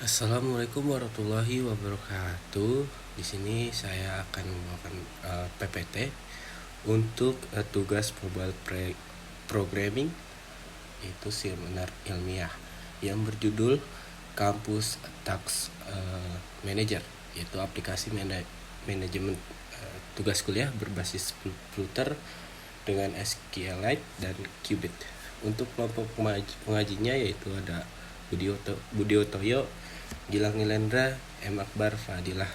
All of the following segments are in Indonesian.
Assalamualaikum warahmatullahi wabarakatuh. Di sini saya akan membawakan PPT untuk tugas mobile programming, itu seminar ilmiah yang berjudul Kampus Tax Manager, yaitu aplikasi manajemen tugas kuliah berbasis Flutter dengan SQLite dan Qubit. Untuk kelompok pengajinya yaitu ada Budi Otoyo, Gilang Nilendra, M. Akbar, Fadilah.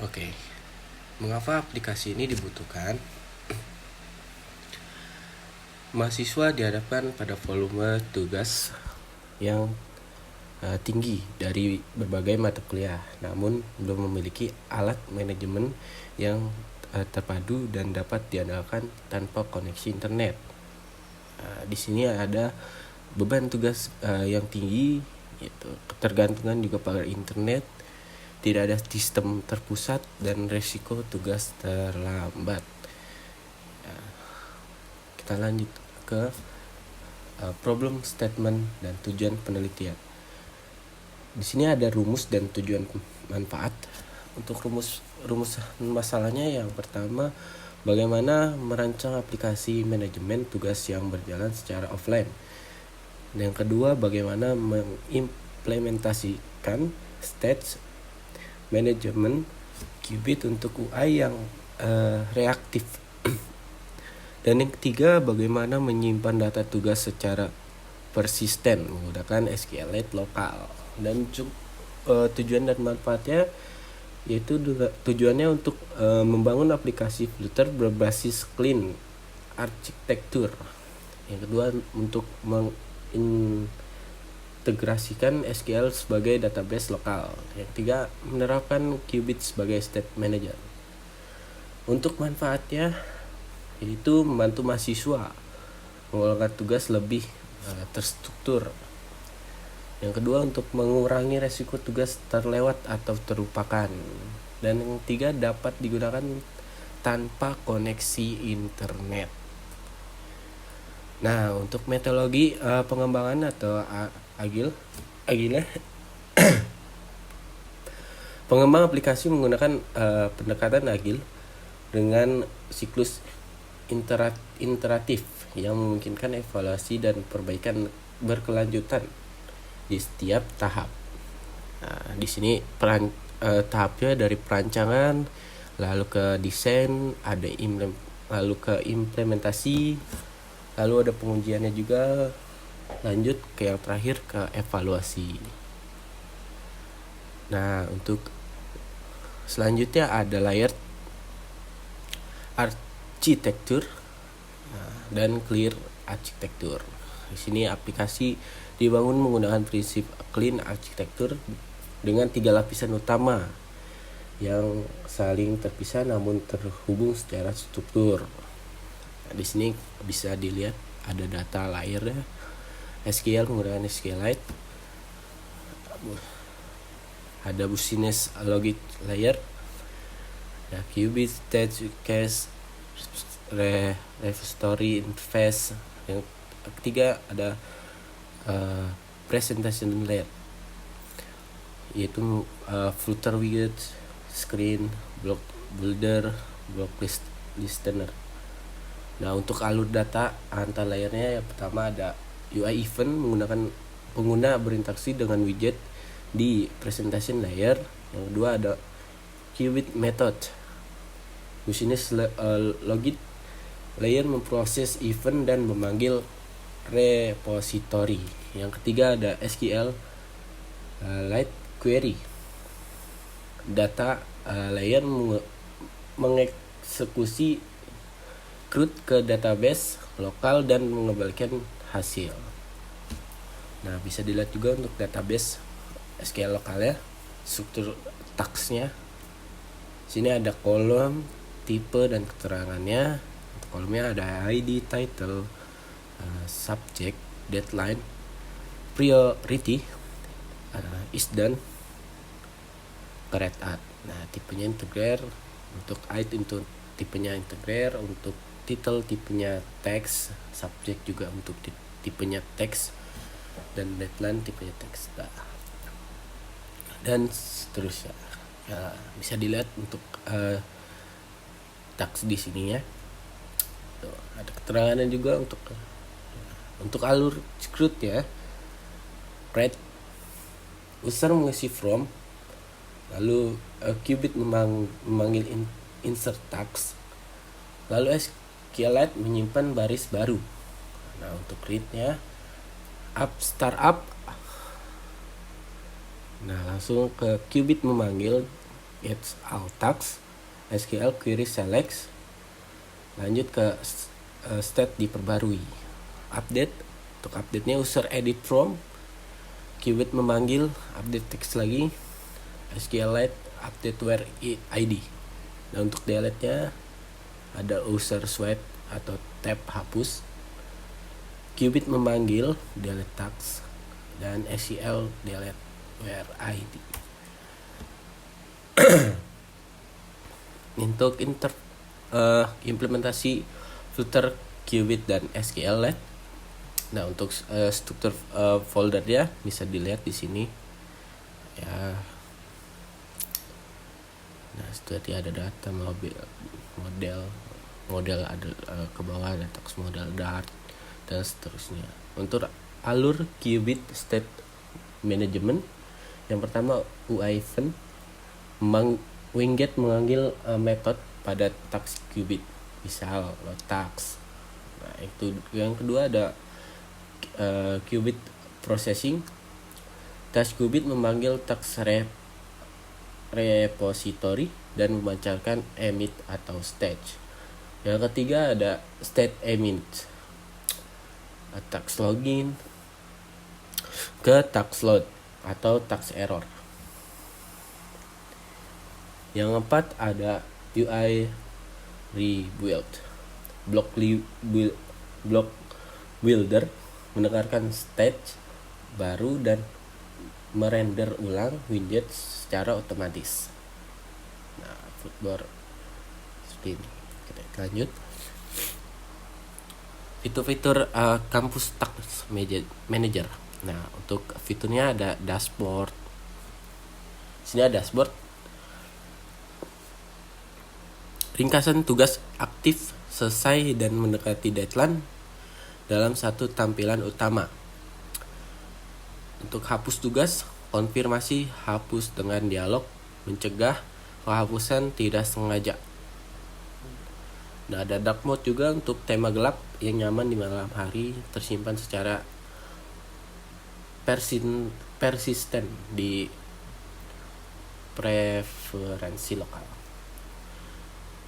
Oke, mengapa aplikasi ini dibutuhkan? Mahasiswa dihadapkan pada volume tugas yang tinggi dari berbagai mata kuliah, namun belum memiliki alat manajemen yang terpadu dan dapat diandalkan tanpa koneksi internet. Di sini ada beban tugas yang tinggi, yaitu ketergantungan juga pada internet, tidak ada sistem terpusat, dan resiko tugas terlambat. Kita lanjut ke problem statement dan tujuan penelitian. Di sini ada rumus dan tujuan manfaat. Untuk rumus masalahnya, yang pertama, bagaimana merancang aplikasi manajemen tugas yang berjalan secara offline. Yang kedua, bagaimana mengimplementasikan state management Qubit untuk UI yang reaktif. Dan yang ketiga, bagaimana menyimpan data tugas secara persisten menggunakan SQLite lokal. Dan tujuan dan manfaatnya yaitu tujuannya untuk membangun aplikasi Flutter berbasis clean architecture. Yang kedua, untuk mengintegrasikan SQL sebagai database lokal. Yang ketiga, menerapkan Qubit sebagai state manager. Untuk manfaatnya yaitu membantu mahasiswa mengelola tugas lebih terstruktur. Yang kedua, untuk mengurangi resiko tugas terlewat atau terlupakan. Dan yang ketiga, dapat digunakan tanpa koneksi internet. Nah, untuk metodologi pengembangan atau agile pengembang aplikasi menggunakan pendekatan agile dengan siklus iteratif yang memungkinkan evaluasi dan perbaikan berkelanjutan di setiap tahap. Nah, di sini tahapnya dari perancangan, lalu ke desain, lalu ke implementasi, lalu ada pengujiannya juga, lanjut ke yang terakhir ke evaluasi. Nah, untuk selanjutnya ada layer arsitektur dan clear arsitektur. Di sini aplikasi dibangun menggunakan prinsip clean arsitektur dengan 3 lapisan utama yang saling terpisah namun terhubung secara struktur. Nah, di sini bisa dilihat ada data layernya, SQL menggunakan SQLite, ada business logic layer, ya, Qubit, state case, repository interface. Yang ketiga ada presentation layer, yaitu Flutter widget, screen, block builder, block listener. Nah, untuk alur data antar layernya, yang pertama ada UI event, menggunakan pengguna berinteraksi dengan widget di presentation layer. Yang kedua ada Qubit method, business logic layer, memproses event dan memanggil repository. Yang ketiga ada SQL Lite query, data layer mengeksekusi CRUD ke database lokal dan mengembalikan hasil. Nah, bisa dilihat juga untuk database SQL lokalnya, struktur tagsnya. Sini ada kolom, tipe, dan keterangannya. Untuk kolomnya ada ID, title, subject, deadline, priority, is done, create add. Nah, tipenya integer. Untuk ID untuk tipenya integer, untuk title tipenya text, subject juga untuk tipenya text, dan deadline tipenya teks. Dan seterusnya. Ya, bisa dilihat untuk tax di sini ya. Tuh, ada keterangannya juga untuk alur script ya. Read, user mengisi from, lalu Qubit memanggil insert tax, lalu SQLite menyimpan baris baru. Nah, untuk readnya startup. Nah, langsung ke Qubit memanggil gets all tax, SQL query select, lanjut ke state diperbarui. Update, untuk update-nya user edit from, Qubit memanggil update text lagi, SQLite update where ID. Nah, untuk delete-nya ada user swipe atau tab hapus, Qubit memanggil delete tax, dan SQL delete where ID. Untuk implementasi filter Qubit dan SQLite. Nah, untuk struktur foldernya bisa dilihat di sini ya. Nah, setelah ada data model ada ke bawah, ada tax model Dart dan seterusnya. Untuk alur Qubit state management, yang pertama UI event, Winget mengambil metode pada tax Qubit, misal load tax. Nah, itu yang kedua ada Qubit processing. Tax Qubit memanggil tax repository dan memancarkan emit atau stage. Yang ketiga ada state emit, tax login ke tax load atau tax error. Yang keempat ada UI rebuild. Block builder mendengarkan stage baru dan merender ulang widget secara otomatis. Nah, footbar seperti ini. Kita lanjut. Fitur-fitur kampus tax manager. Nah, untuk fiturnya ada dashboard. Sini ada dashboard. Ringkasan tugas aktif selesai dan mendekati deadline dalam satu tampilan utama. Untuk hapus tugas, konfirmasi hapus dengan dialog, mencegah penghapusan tidak sengaja. Nah, ada dark mode juga untuk tema gelap yang nyaman di malam hari, tersimpan secara persisten di preferensi lokal.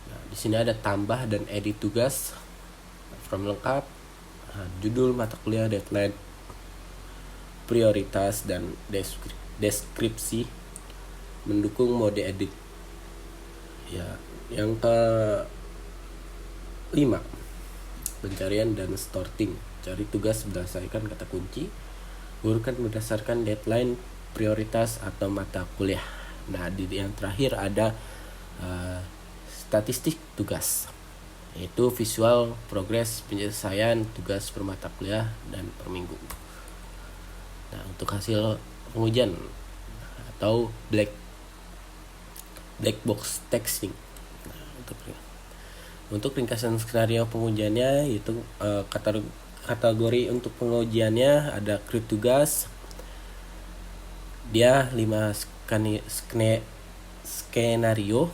Nah, di sini ada tambah dan edit tugas, form lengkap, judul mata kuliah, deadline, prioritas, dan deskripsi, mendukung mode edit. Ya, yang ke-5, pencarian dan sorting. Cari tugas berdasarkan kata kunci, urutkan berdasarkan deadline, prioritas, atau mata kuliah. Nah, di yang terakhir ada statistik tugas, yaitu visual progres penyelesaian tugas per mata kuliah dan per minggu. Nah, untuk hasil pengujian atau black box texting. Nah, untuk ringkasan skenario pengujiannya itu kategori untuk pengujiannya ada create tugas. Dia 5 skenario.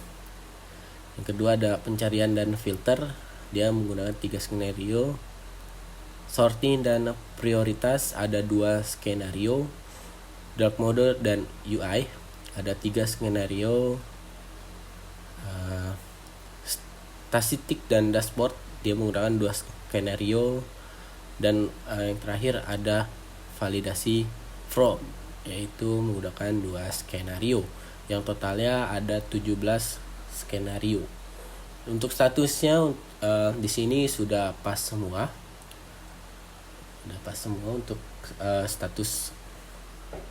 Yang kedua ada pencarian dan filter. Dia menggunakan 3 skenario. Sorting dan prioritas ada 2 skenario. Dark mode dan UI ada 3 skenario. Statistik dan dashboard dia menggunakan 2 skenario. Dan yang terakhir ada validasi from, yaitu menggunakan 2 skenario. Yang totalnya ada 17 skenario. Untuk statusnya di sini sudah pas semua. Untuk status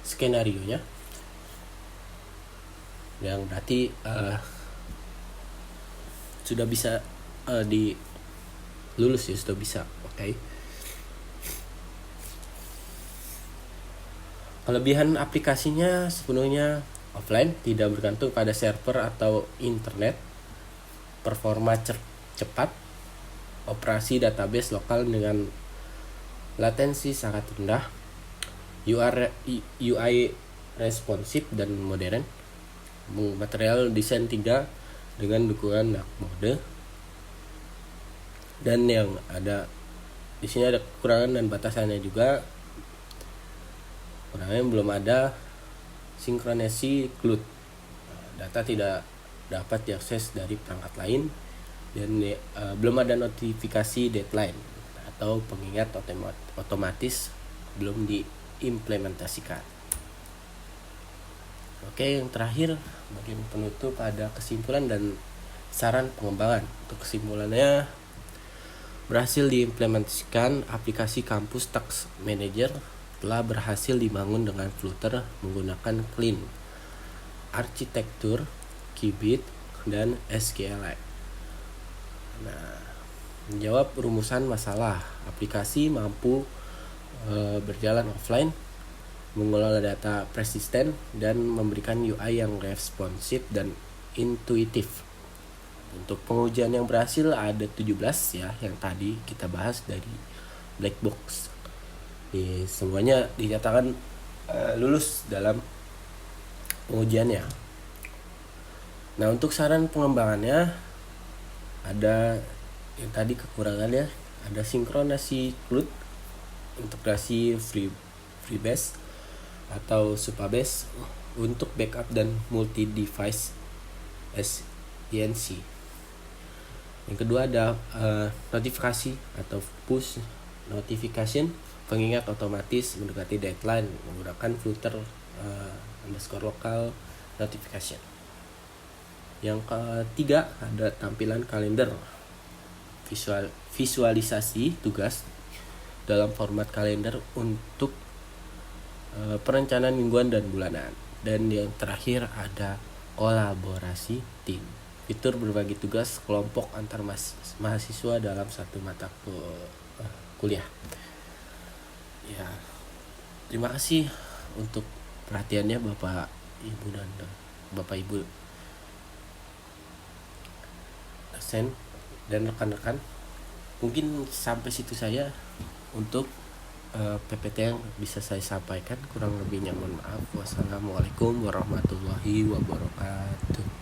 skenario-nya. Yang berarti sudah bisa lulus ya, sudah bisa. Oke. Kelebihan aplikasinya sepenuhnya offline, tidak bergantung pada server atau internet, performa cepat, operasi database lokal dengan latensi sangat rendah, UI responsif dan modern, material desain 3 dengan dukungan dark mode, dan yang ada di sini ada kekurangan dan batasannya juga. Kurangnya belum ada sinkronisasi CLUD, data tidak dapat diakses dari perangkat lain, dan belum ada notifikasi deadline atau pengingat otomatis belum diimplementasikan. Oke, yang terakhir bagian penutup ada kesimpulan dan saran pengembangan. Untuk kesimpulannya, berhasil diimplementasikan aplikasi kampus Task Manager telah berhasil dibangun dengan Flutter menggunakan Clean arsitektur, Qubit, dan SQLite. Nah, menjawab rumusan masalah, aplikasi mampu berjalan offline, mengelola data persisten, dan memberikan UI yang responsif dan intuitif. Untuk pengujian yang berhasil ada 17 ya, yang tadi kita bahas dari black box. Semuanya dinyatakan lulus dalam pengujiannya. Nah, untuk saran pengembangannya ada yang tadi kekurangannya, ada sinkronasi CLUD, integrasi FreeBSD atau Supabase untuk backup dan multi-device SDNC. Yang kedua ada notifikasi atau push notification, pengingat otomatis mendekati deadline menggunakan Flutter _local notification. Yang ketiga ada tampilan kalender, visualisasi tugas dalam format kalender untuk perencanaan mingguan dan bulanan. Dan yang terakhir ada kolaborasi tim, fitur berbagi tugas kelompok antar mahasiswa dalam satu mata kuliah. Ya, terima kasih untuk perhatiannya Bapak Ibu dosen dan rekan-rekan. Mungkin sampai situ saya untuk PPT yang bisa saya sampaikan. Kurang lebihnya mohon maaf. Wassalamualaikum warahmatullahi wabarakatuh.